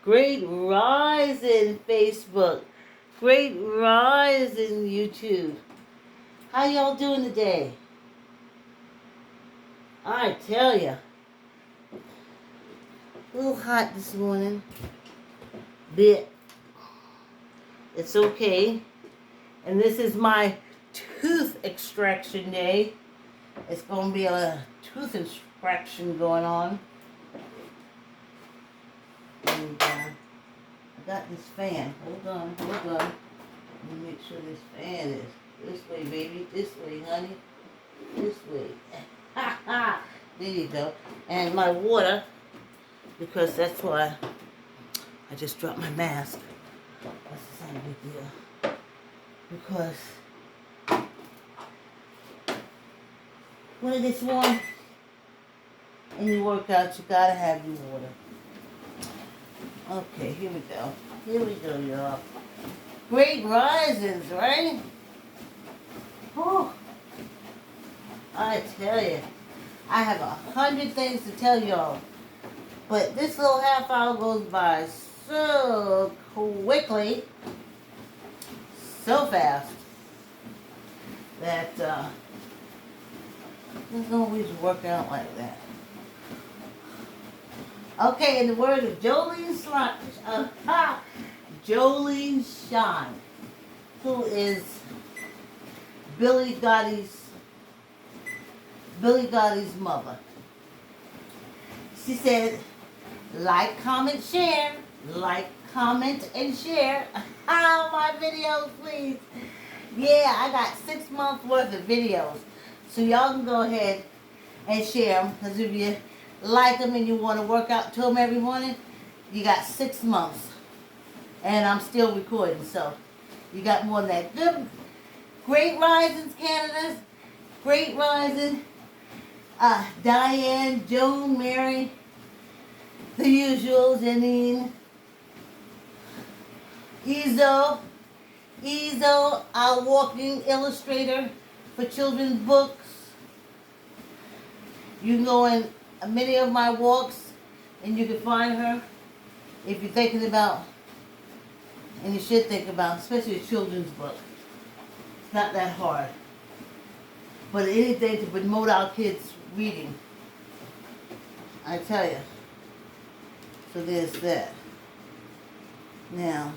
Great rise in Facebook. Great rise in YouTube. How y'all doing today? I tell ya, a little hot this morning. Bit. It's okay. And this is my tooth extraction day. It's going to be a tooth extraction going on. And I got this fan. Hold on. Let me make sure this fan is this way, baby. This way, honey. This way. There you go. And my water, because that's why I just dropped my mask. That's not a big deal. Because when it gets warm and you work out, you gotta have your water. Okay, here we go, y'all. Great rises, right? Oh, I tell you, I have 100 things to tell y'all, but this little half hour goes by so quickly, so fast, that it doesn't always work out like that. Okay, in the word of Jolene Shine, who is Billy Gotti's mother. She said, like, comment, share. Like, comment, and share. My videos, please. Yeah, I got 6 months worth of videos. So y'all can go ahead and share them. Because if you like them and you want to work out to them every morning, you got 6 months. And I'm still recording. So you got more than that. Good. Great risings, Canada. Great rising. Diane, Joan, Mary, the usuals, Janine, Ezo, our walking illustrator for children's books. You can go in many of my walks and you can find her if you're thinking about, and you should think about, especially a children's book. It's not that hard. But anything to promote our kids' reading, I tell you. So there's that. Now,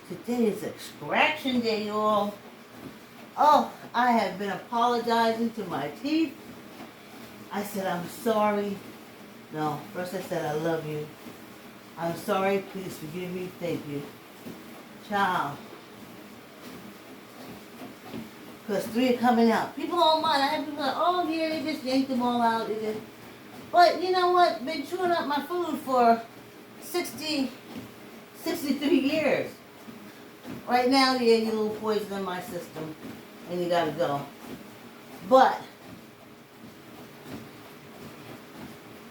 today is extraction day, y'all. Oh, I have been apologizing to my teeth. I said, I'm sorry. No, first I said, I love you. I'm sorry, please forgive me, thank you. Ciao. Because 3 are coming out. People don't mind. I have people like, oh yeah, they just yanked them all out. But you know what? Been chewing up my food for 63 years. Right now, yeah, you little poison in my system. And you gotta go. But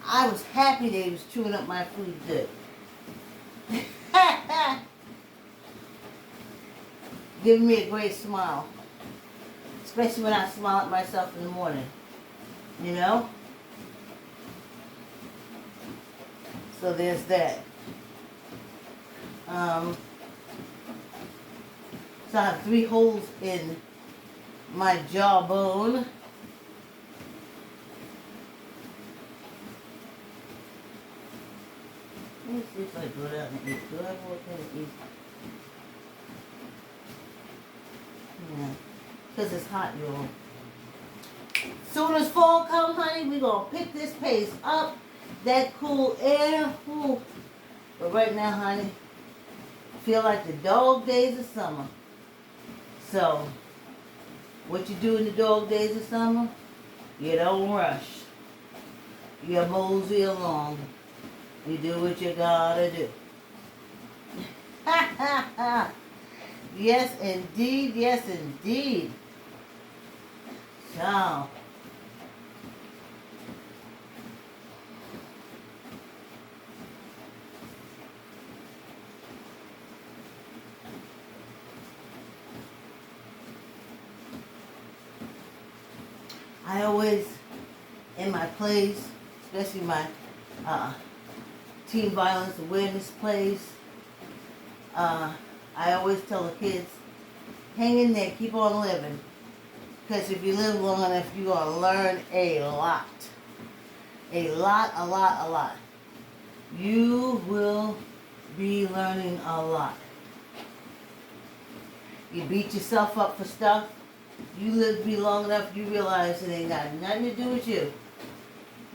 I was happy they was chewing up my food good. Giving me a great smile. Especially when I smile at myself in the morning. You know? So there's that. So I have 3 holes in my jawbone. Let me see if I go down and eat. Do I walk in and eat? Yeah. Because it's hot, y'all. Soon as fall comes, honey, we're going to pick this pace up. That cool air. Ooh. But right now, honey, feel like the dog days of summer. So, what you do in the dog days of summer, you don't rush. You mosey along. You do what you gotta do. Yes, indeed. Yes, indeed. So, I always, in my plays, especially my teen violence awareness plays. I always tell the kids, hang in there, keep on living. Because if you live long enough, you're going to learn a lot. A lot. You will be learning a lot. You beat yourself up for stuff. You live to be long enough, you realize it ain't got nothing to do with you.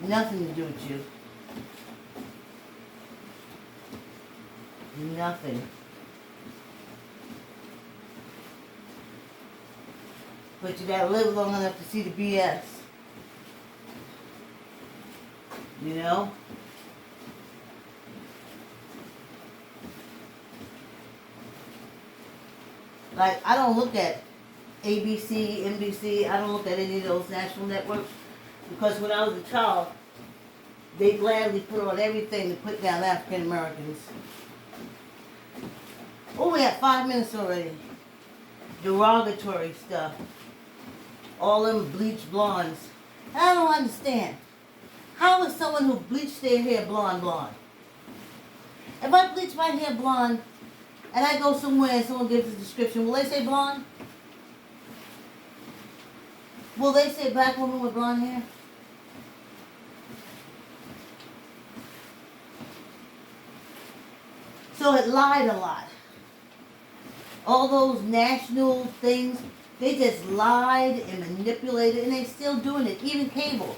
Nothing to do with you. Nothing. But you gotta live long enough to see the BS. You know? Like, I don't look at ABC, NBC, I don't look at any of those national networks because when I was a child, they gladly put on everything to put down African Americans. Oh, we got 5 minutes already. Derogatory stuff. All them bleached blondes. I don't understand. How is someone who bleached their hair blonde? If I bleach my hair blonde and I go somewhere and someone gives a description, will they say blonde? Will they say black woman with blonde hair? So it lied a lot. All those national things, they just lied and manipulated, and they're still doing it. Even cable.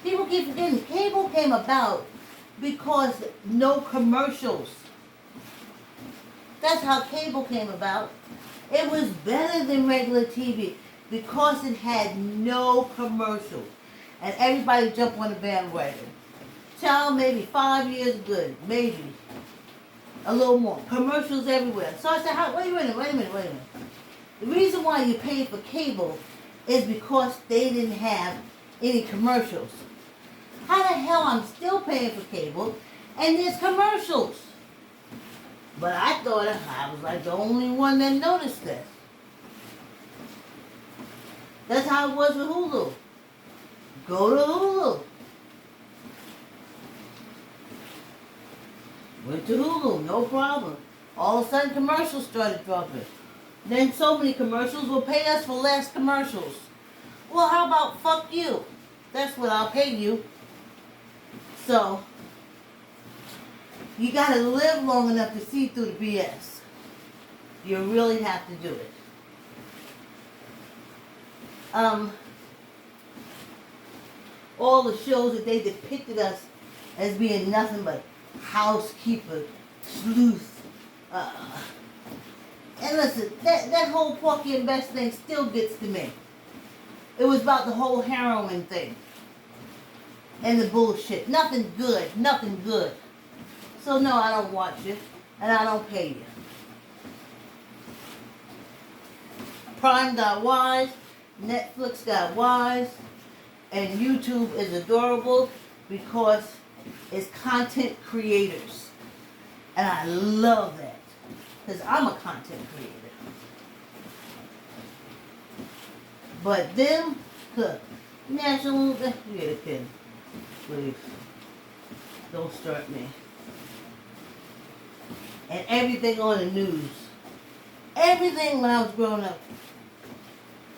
People keep forgetting, cable came about because no commercials. That's how cable came about. It was better than regular TV because it had no commercials. And everybody jumped on the bandwagon. Child, maybe 5 years good, maybe. A little more. Commercials everywhere. So I said, wait a minute. The reason why you paid for cable is because they didn't have any commercials. How the hell I'm still paying for cable and there's commercials? But I thought I was like the only one that noticed this. That's how it was with Hulu. Go to Hulu. Went to Hulu, no problem. All of a sudden commercials started dropping. Then so many commercials will pay us for less commercials. Well, how about fuck you? That's what I'll pay you. So, you gotta live long enough to see through the BS. You really have to do it. All the shows that they depicted us as being nothing but housekeeper, sleuth. And listen, that whole Porky and Bess thing still gets to me. It was about the whole heroin thing. And the bullshit. Nothing good. So no, I don't watch it. And I don't pay you. Prime got wise. Netflix got wise. And YouTube is adorable because it's content creators. And I love that. Because I'm a content creator. But them, national, you get a pin. Please. Don't start me. And everything on the news. Everything when I was growing up.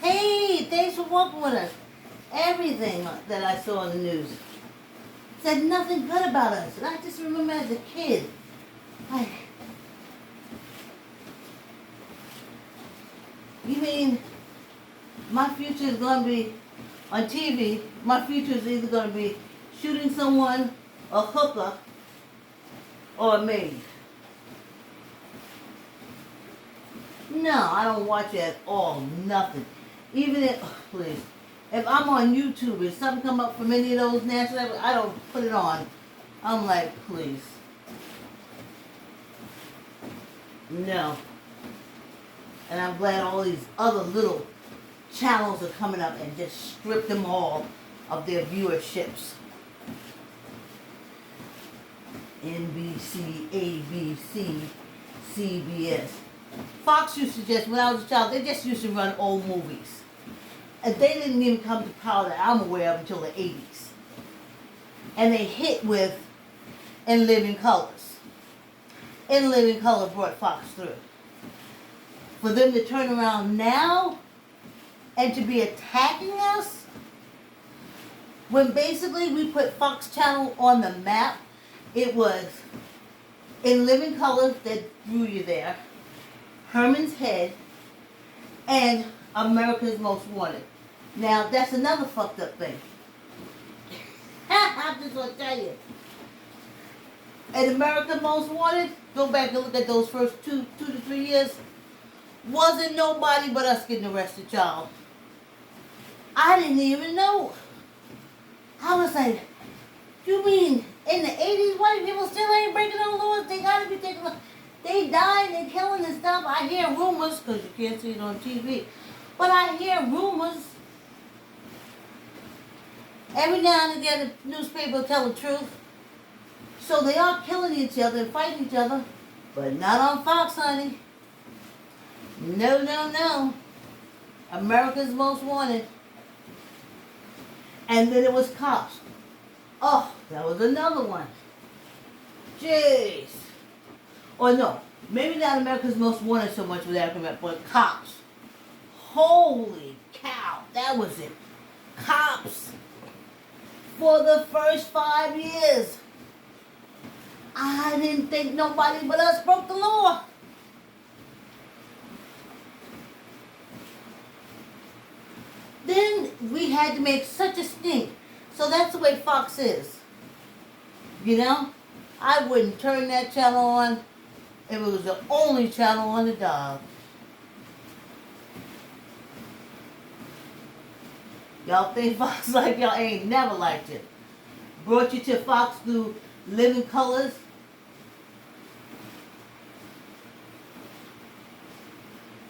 Hey, thanks for walking with us. Everything that I saw on the news said nothing good about us. And I just remember as a kid, you mean my future is going to be on TV? My future is either going to be shooting someone, a hooker, or a maid. No, I don't watch it at all. Nothing. Even if, please, if I'm on YouTube and something come up from any of those national, I don't put it on. I'm like, please. No. And I'm glad all these other little channels are coming up and just strip them all of their viewerships. NBC, ABC, CBS. Fox used to just, when I was a child, they just used to run old movies. And they didn't even come to power that I'm aware of until the 80s. And they hit with In Living Colors. In Living Color brought Fox through. For them to turn around now and to be attacking us, when basically we put Fox Channel on the map, it was In Living Color that drew you there, Herman's Head, and America's Most Wanted. Now, that's another fucked up thing. I'm just going to tell you. And America's Most Wanted, go back and look at those first two to 3 years, wasn't nobody but us getting arrested, y'all. I didn't even know. I was like, you mean in the 80s, white people still ain't breaking no laws? They gotta be taking laws. They dying and killing and stuff. I hear rumors, because you can't see it on TV, but I hear rumors. Every now and again, the newspaper will tell the truth. So they are killing each other and fighting each other, but not on Fox, honey. No, no, no. America's Most Wanted. And then it was Cops. Oh, that was another one. Jeez. Or no, maybe not America's Most Wanted so much with African, but Cops. Holy cow, that was it. Cops. For the first 5 years, I didn't think nobody but us broke the law. Then we had to make such a stink. So that's the way Fox is. You know? I wouldn't turn that channel on if it was the only channel on the dial. Y'all think Fox like y'all ain't never liked it. Brought you to Fox through Living Colors.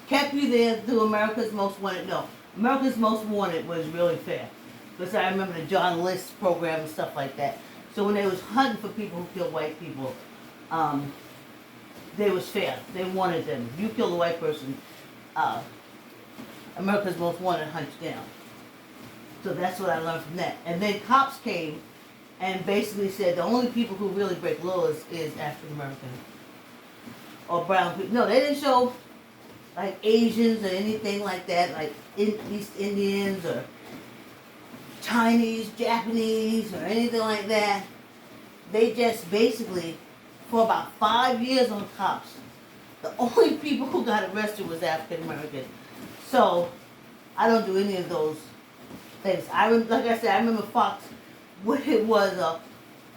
Kept you there through America's Most Wanted. No, America's Most Wanted was really fair. Because I remember the John List program and stuff like that. So when they was hunting for people who killed white people, they was fair. They wanted them. You kill a white person, America's Most Wanted hunts down. So that's what I learned from that. And then Cops came and basically said the only people who really break laws is African American or brown people. No, they didn't show like Asians or anything like that, like East Indians or Chinese, Japanese, or anything like that. They just basically, for about 5 years on Cops, the only people who got arrested was African American. So I don't do any of those things. Like I said, I remember Fox when it was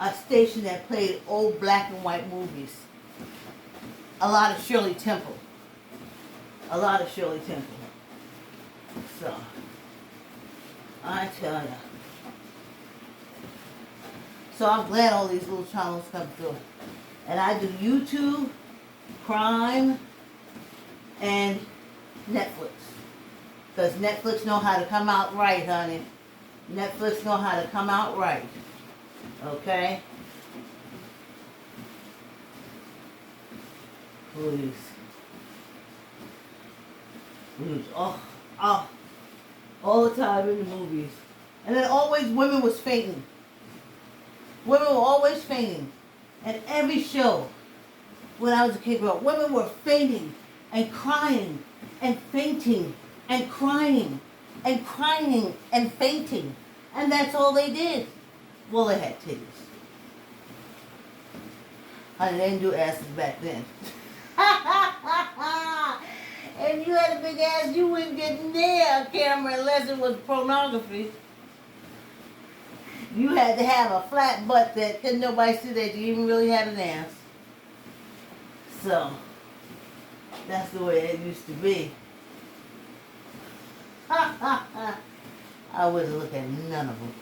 a station that played old black and white movies. A lot of Shirley Temple. A lot of Shirley Temple. So, I tell ya. So I'm glad all these little channels come through. And I do YouTube, Prime, and Netflix. Because Netflix know how to come out right, honey. Netflix know how to come out right. Okay? Please. Please. Oh. All the time in the movies. And then always women was fainting. Women were always fainting. And every show, when I was a kid girl, women were fainting and crying and fainting and crying and crying and fainting. And that's all they did. Well, they had titties. Honey, they didn't do asses back then. If you had a big ass, you wouldn't get near a camera unless it was pornography. You had to have a flat butt that couldn't nobody see that you even really had an ass. So, that's the way it used to be. I wouldn't look at none of them.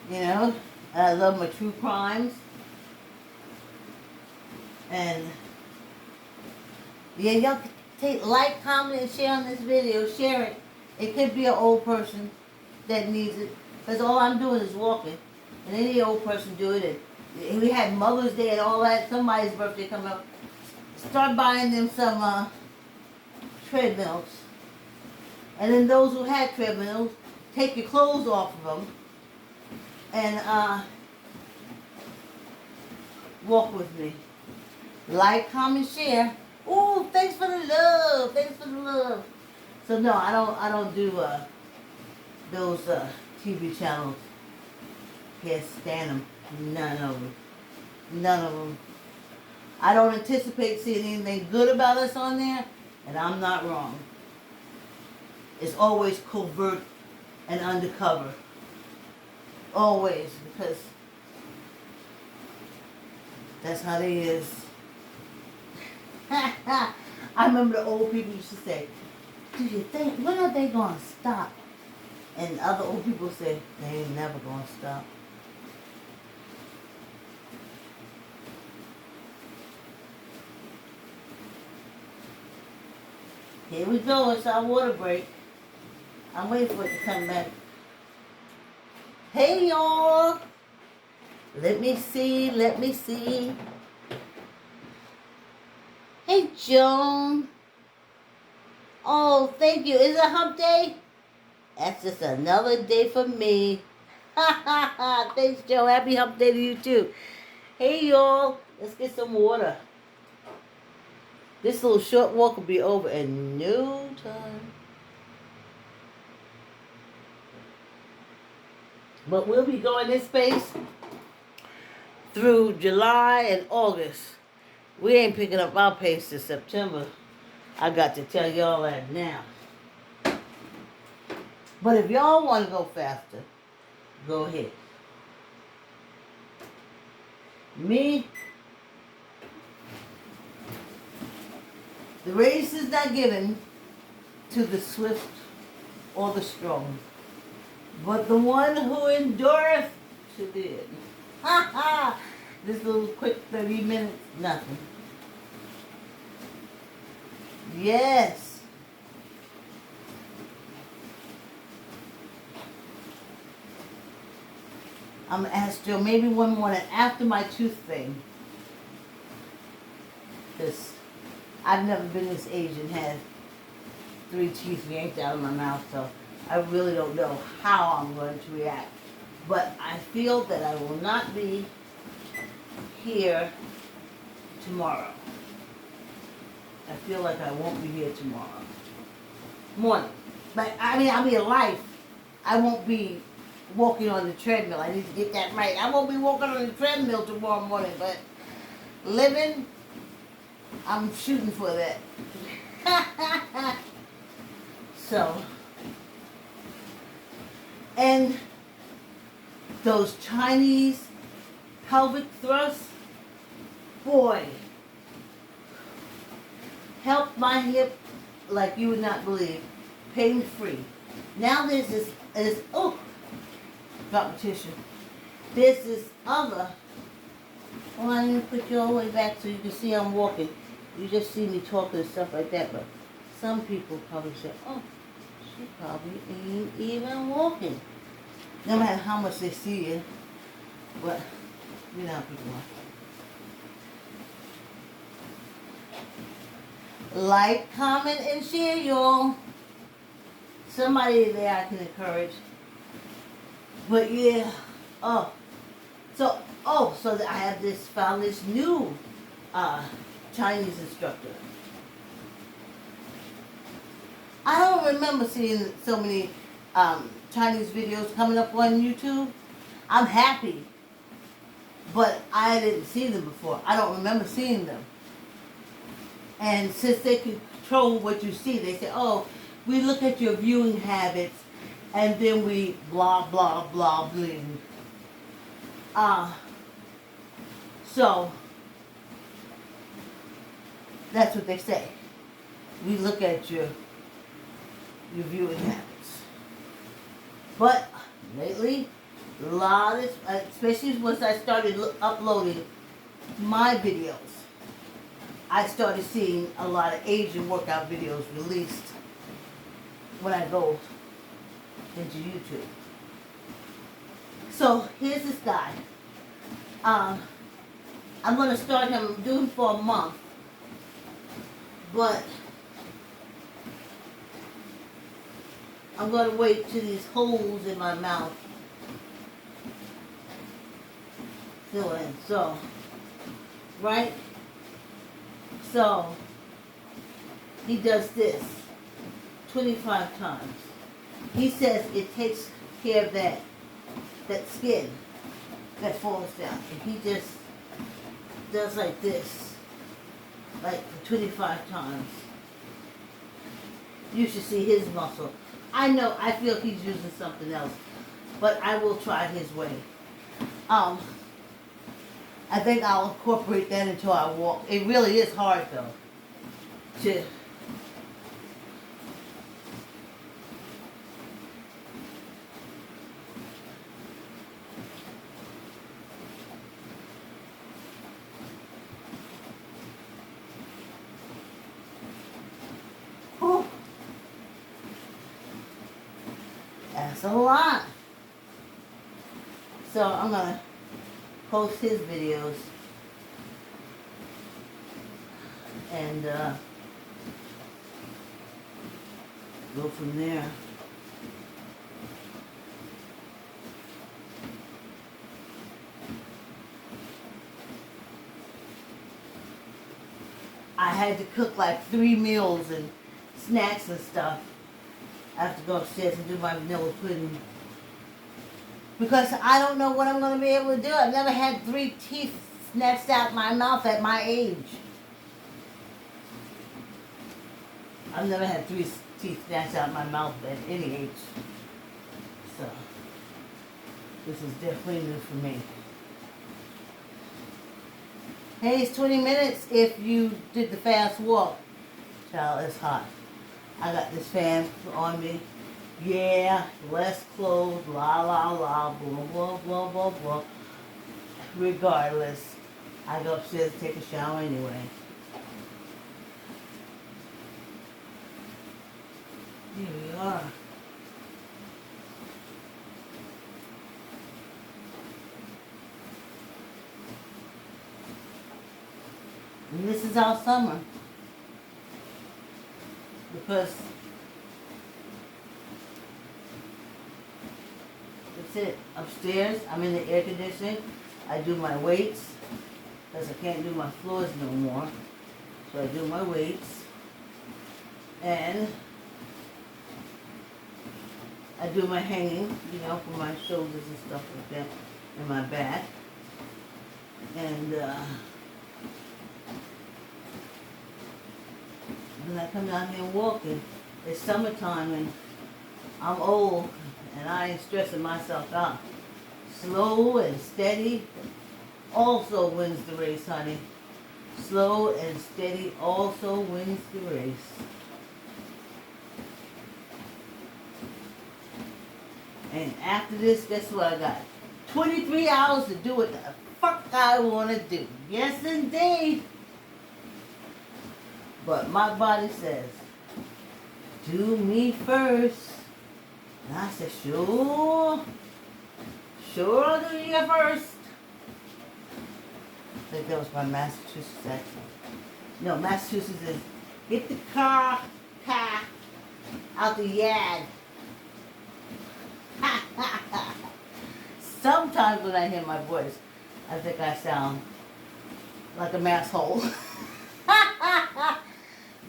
You know, I love my true crimes. And yeah, y'all take like, comment, and share on this video. Share it. It could be an old person that needs it. Because all I'm doing is walking. And any old person do it. And we had Mother's Day and all that. Somebody's birthday coming up. Start buying them some treadmills. And then those who had treadmills, take your clothes off of them and walk with me. Like, comment, share. Ooh, thanks for the love. Thanks for the love. So no, I don't do those TV channels. Can't stand them. None of them. None of them. I don't anticipate seeing anything good about us on there, and I'm not wrong. It's always covert and undercover. Always, because that's how they is. I remember the old people used to say, do you think, when are they going to stop? And other old people say, they ain't never going to stop. Here we go, it's our water break. I'm waiting for it to come back. Hey y'all! Let me see. Hey Joan. Oh, thank you. Is it hump day? That's just another day for me. Ha ha ha. Thanks, Joe. Happy hump day to you too. Hey y'all, let's get some water. This little short walk will be over in no time. But we'll be going this pace through July and August. We ain't picking up our pace till September. I got to tell y'all that now. But if y'all want to go faster, go ahead. Me, the race is not given to the swift or the strong, but the one who endureth to the end. Ha ha! This little quick 30 minutes, nothing. Yes. I'm going to ask Joe maybe one morning after my tooth thing. Because I've never been this age and had 3 teeth yanked out of my mouth, so I really don't know how I'm going to react. But I feel that I will not be here tomorrow. I feel like I won't be here tomorrow morning. But I mean, I'll be alive. I won't be walking on the treadmill. I need to get that right. I won't be walking on the treadmill tomorrow morning, but living, I'm shooting for that. So, and those Chinese pelvic thrusts, boy, helped my hip like you would not believe, pain-free. Now there's this competition. There's this other, well, I didn't put you all the way back so you can see I'm walking. You just see me talking and stuff like that, but some people probably say, oh, she probably ain't even walking. No matter how much they see you, but you know how people are. Like, comment, and share, y'all. Somebody there I can encourage. But yeah, so I have found this new Chinese instructor. I don't remember seeing so many Chinese videos coming up on YouTube. I'm happy, but I didn't see them before. I don't remember seeing them. And since they control what you see, they say, oh, we look at your viewing habits and then we blah, blah, blah, bling. So, that's what they say. We look at your viewing habits. But lately, a lot of, especially once I started uploading my videos, I started seeing a lot of Asian workout videos released when I go into YouTube. So here's this guy. I'm going to start him doing for a month, but I'm going to wait till these holes in my mouth fill in. So, right? So, he does this 25 times. He says it takes care of that skin that falls down. And he just does like this, like 25 times. You should see his muscle. I know, I feel he's using something else, but I will try his way. I think I'll incorporate that into our walk. It really is hard though, to whew. That's a lot. So I'm gonna post his videos and go from there. I had to cook like 3 meals and snacks and stuff. I have to go upstairs and do my vanilla pudding. Because I don't know what I'm going to be able to do. I've never had 3 teeth snatched out my mouth at my age. I've never had 3 teeth snatched out my mouth at any age. So, this is definitely new for me. Hey, it's 20 minutes if you did the fast walk. Child, it's hot. I got this fan on me. Yeah, less clothes, la la la, blah blah blah blah blah. Regardless, I go upstairs to take a shower anyway. Here we are. And this is our summer. Because that's it. Upstairs, I'm in the air conditioning. I do my weights because I can't do my floors no more. So I do my weights. And I do my hanging, you know, for my shoulders and stuff like that, and my back. And I come down here walking. It's summertime and I'm old and I ain't stressing myself out. Slow and steady also wins the race, honey. Slow and steady also wins the race. And after this, guess what I got? 23 hours to do what the fuck I want to do. Yes, indeed. But my body says, do me first. And I said, sure. Sure I'll do you first. I think that was my Massachusetts accent. No, Massachusetts is, get the car out the yard. Sometimes when I hear my voice, I think I sound like a masshole.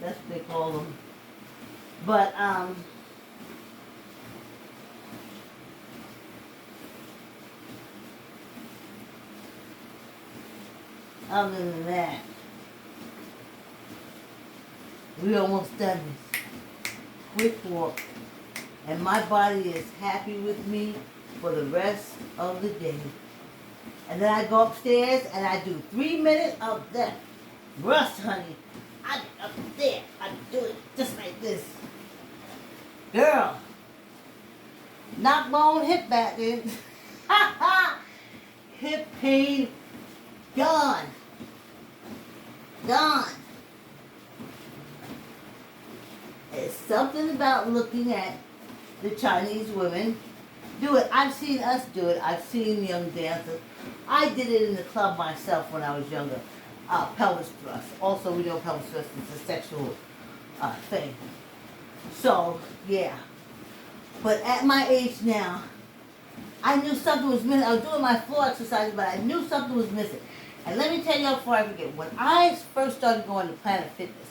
That's what they call them. But, other than that, we almost done this. Quick walk. And my body is happy with me for the rest of the day. And then I go upstairs and I do 3 minutes of that thrust, honey. I get up there. I do it just like this. Girl, knock my own hip back in. Hip pain gone. Gone. It's something about looking at the Chinese women do it. I've seen us do it. I've seen young dancers. I did it in the club myself when I was younger. Pelvis thrust. Also, we know pelvis thrust is a sexual thing. So, yeah. But at my age now, I knew something was missing. I was doing my floor exercises, but I knew something was missing. And let me tell y'all before I forget, when I first started going to Planet Fitness,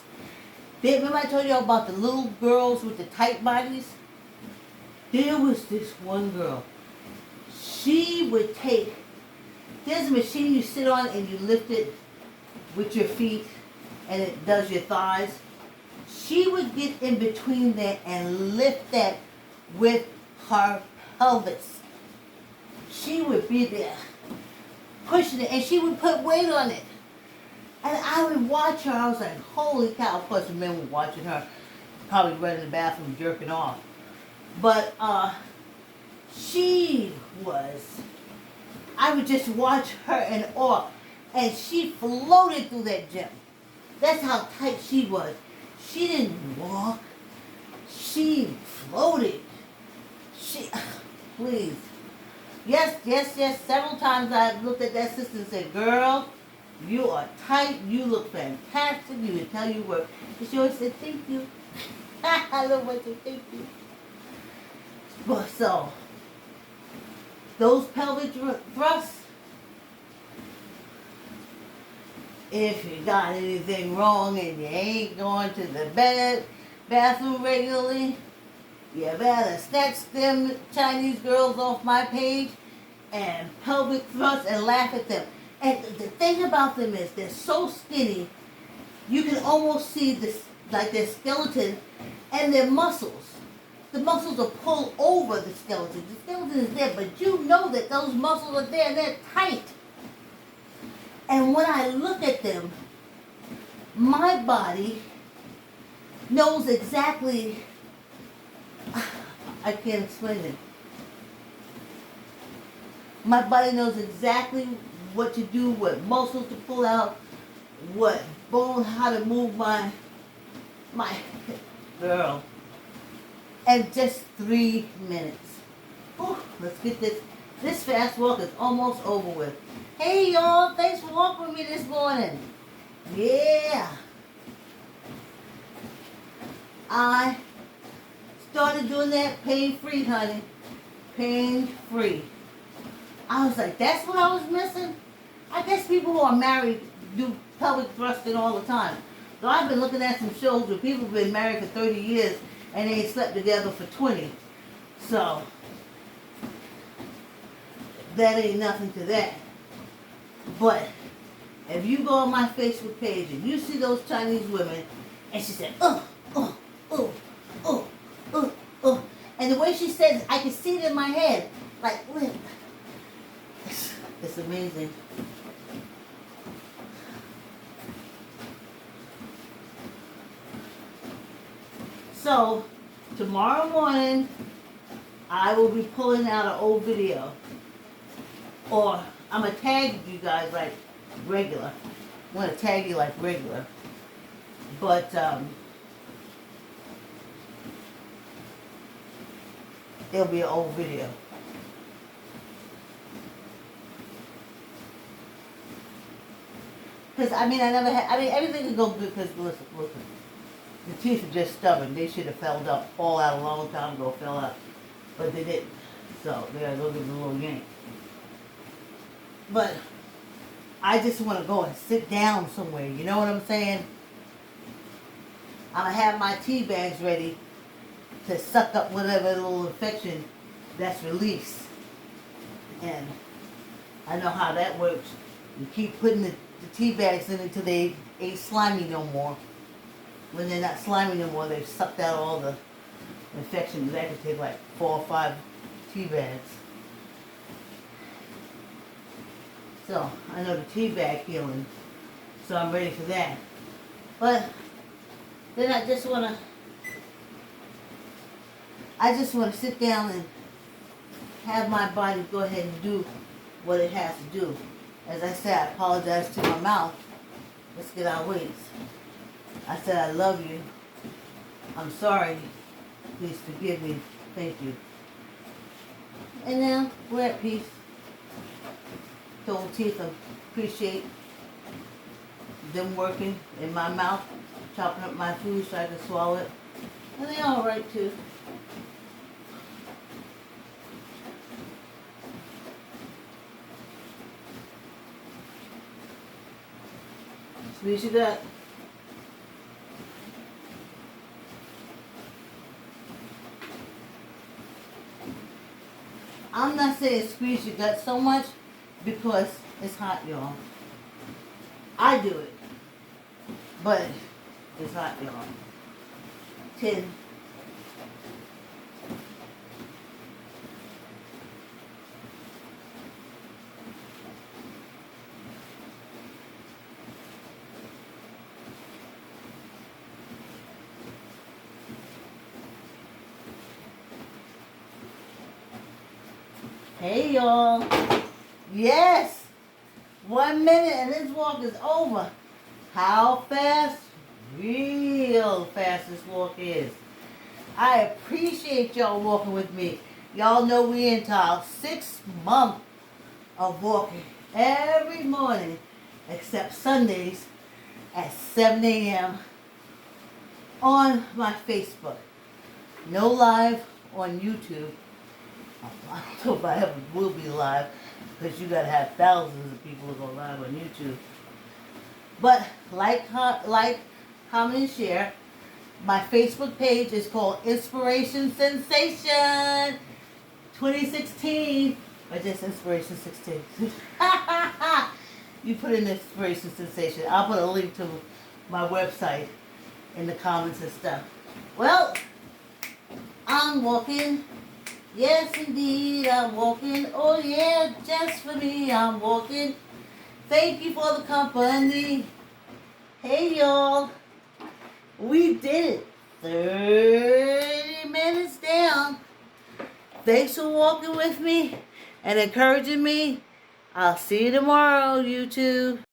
remember I told y'all about the little girls with the tight bodies? There was this one girl. She would take, there's a machine you sit on and you lift it with your feet and it does your thighs. She would get in between that and lift that with her pelvis. She would be there pushing it and she would put weight on it. And I would watch her. I was like, holy cow. Of course, the men were watching her, probably running the bathroom jerking off. But she was, I would just watch her in awe. And she floated through that gym. That's how tight she was. She didn't walk. She floated. Please. Yes. Several times I looked at that sister and said, girl, you are tight. You look fantastic. You can tell you work. And she always said, thank you. I love what you thank you. But so, those pelvic thrusts, if you got anything wrong and you ain't going to the bathroom regularly, you better snatch them Chinese girls off my page and pelvic thrust and laugh at them. And the thing about them is they're so skinny, you can almost see this, like their skeleton and their muscles. The muscles are pulled over the skeleton. The skeleton is there, but you know that those muscles are there and they're tight. And when I look at them, my body knows exactly, I can't explain it. My body knows exactly what to do, what muscles to pull out, what bone, how to move my girl. And just 3 minutes. Whew, let's get this. This fast walk is almost over with. Hey y'all, thanks for walking with me this morning. Yeah. I started doing that pain-free, honey. Pain-free. I was like, that's what I was missing? I guess people who are married do pelvic thrusting all the time. So I've been looking at some shows where people have been married for 30 years and they ain't slept together for 20. So, that ain't nothing to that. But, if you go on my Facebook page and you see those Chinese women, and she said, and the way she said it, I can see it in my head. Like, it's amazing. So, tomorrow morning, I will be pulling out an old video. Or, I'm going to tag you guys like regular. I'm going to tag you like regular. But, it'll be an old video. Because, everything is going good because, listen. The teeth are just stubborn. They should have fell out a long time ago, fell out. But they didn't. So, they're a little yank. But, I just want to go and sit down somewhere. You know what I'm saying? I'm going to have my tea bags ready to suck up whatever little infection that's released. And I know how that works. You keep putting the tea bags in until they ain't slimy no more. When they're not slimy no more, they've sucked out all the infections. That could take like 4 or 5 tea bags. So, I know the tea bag healing. So I'm ready for that. But, then I just want to sit down and have my body go ahead and do what it has to do. As I said, I apologize to my mouth. Let's get our weights. I said, I love you. I'm sorry. Please forgive me. Thank you. And now, we're at peace. Told teeth, I appreciate them working in my mouth, chopping up my food so I can swallow it. And they're all right, too. Squeeze your gut. I'm not saying squeeze your gut so much because it's hot, y'all. I do it, but it's hot, y'all. 10. Hey, y'all. Yes. 1 minute and this walk is over. How fast? Real fast this walk is. I appreciate y'all walking with me. Y'all know we into our 6th month of walking every morning except Sundays at 7 a.m. on my Facebook. No live on YouTube. I don't know if I ever will be live because you gotta have thousands of people to go live on YouTube. But like, comment, and share. My Facebook page is called Inspiration Sensation 2016, or just Inspiration 16. You put in Inspiration Sensation. I'll put a link to my website in the comments and stuff. Well, I'm walking. Yes, indeed, I'm walking. Oh, yeah, just for me, I'm walking. Thank you for the company. Hey, y'all. We did it. 30 minutes down. Thanks for walking with me and encouraging me. I'll see you tomorrow, YouTube.